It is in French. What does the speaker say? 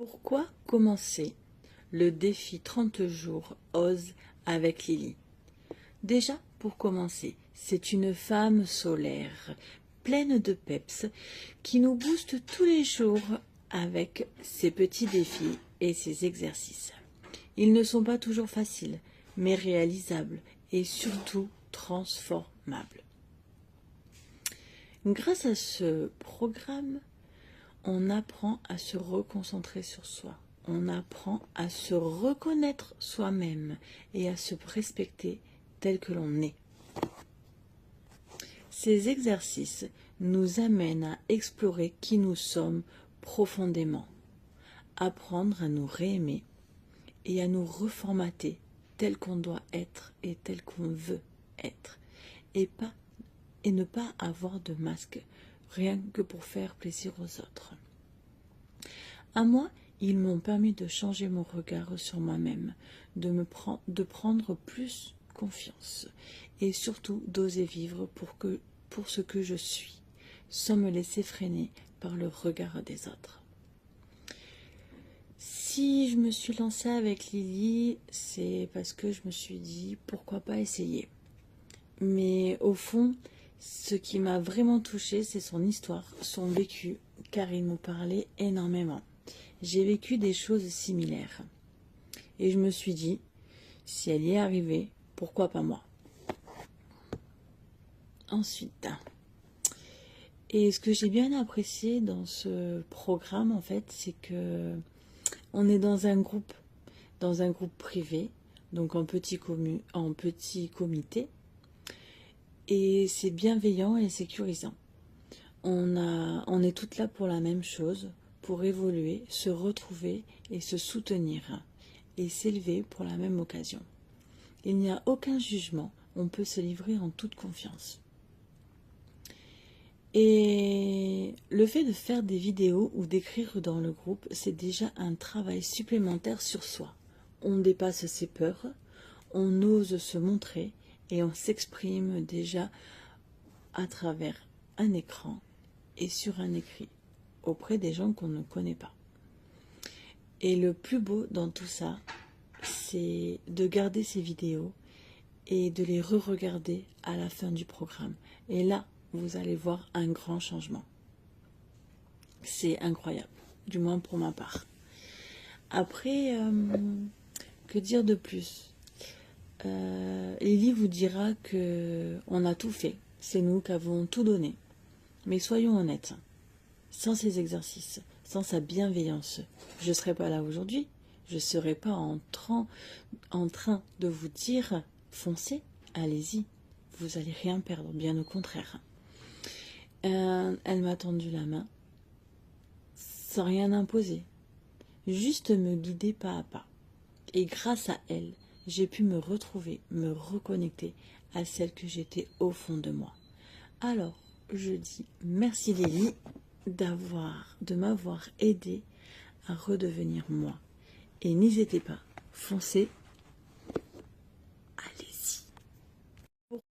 Pourquoi commencer le défi 30 jours Ose avec Lily? Déjà, pour commencer, c'est une femme solaire, pleine de peps, qui nous booste tous les jours avec ses petits défis et ses exercices. Ils ne sont pas toujours faciles, mais réalisables et surtout transformables. Grâce à ce programme, on apprend à se reconcentrer sur soi. On apprend à se reconnaître soi-même et à se respecter tel que l'on est. Ces exercices nous amènent à explorer qui nous sommes profondément, apprendre à nous réaimer et à nous reformater tel qu'on doit être et tel qu'on veut être, et ne pas avoir de masque, rien que pour faire plaisir aux autres. À moi, ils m'ont permis de changer mon regard sur moi-même, de prendre plus confiance et surtout d'oser vivre pour ce que je suis, sans me laisser freiner par le regard des autres. Si je me suis lancée avec Lily, c'est parce que je me suis dit pourquoi pas essayer. Mais au fond, ce qui m'a vraiment touchée, c'est son histoire, son vécu, car il me parlait énormément. J'ai vécu des choses similaires. Et je me suis dit, si elle y est arrivée, pourquoi pas moi? Ensuite, et ce que j'ai bien apprécié dans ce programme, en fait, c'est que on est dans un groupe privé, donc en petit comité, et c'est bienveillant et sécurisant. On est toutes là pour la même chose, pour évoluer, se retrouver et se soutenir, et s'élever pour la même occasion. Il n'y a aucun jugement, on peut se livrer en toute confiance. Et le fait de faire des vidéos ou d'écrire dans le groupe, c'est déjà un travail supplémentaire sur soi. On dépasse ses peurs, on ose se montrer et on s'exprime déjà à travers un écran et sur un écrit auprès des gens qu'on ne connaît pas. Et le plus beau dans tout ça, c'est de garder ces vidéos et de les re-regarder à la fin du programme. Et là, vous allez voir un grand changement. C'est incroyable, du moins pour ma part. Après, que dire de plus? Lily vous dira qu'on a tout fait, c'est nous qui avons tout donné. Mais soyons honnêtes, sans ces exercices, sans sa bienveillance, je ne serais pas là aujourd'hui, je ne serais pas en train de vous dire, foncez, allez-y, vous n'allez rien perdre, bien au contraire. Elle m'a tendu la main, sans rien imposer, juste me guider pas à pas. Et grâce à elle, j'ai pu me retrouver, me reconnecter à celle que j'étais au fond de moi. Alors, je dis merci Lily de m'avoir aidé à redevenir moi. Et n'hésitez pas, foncez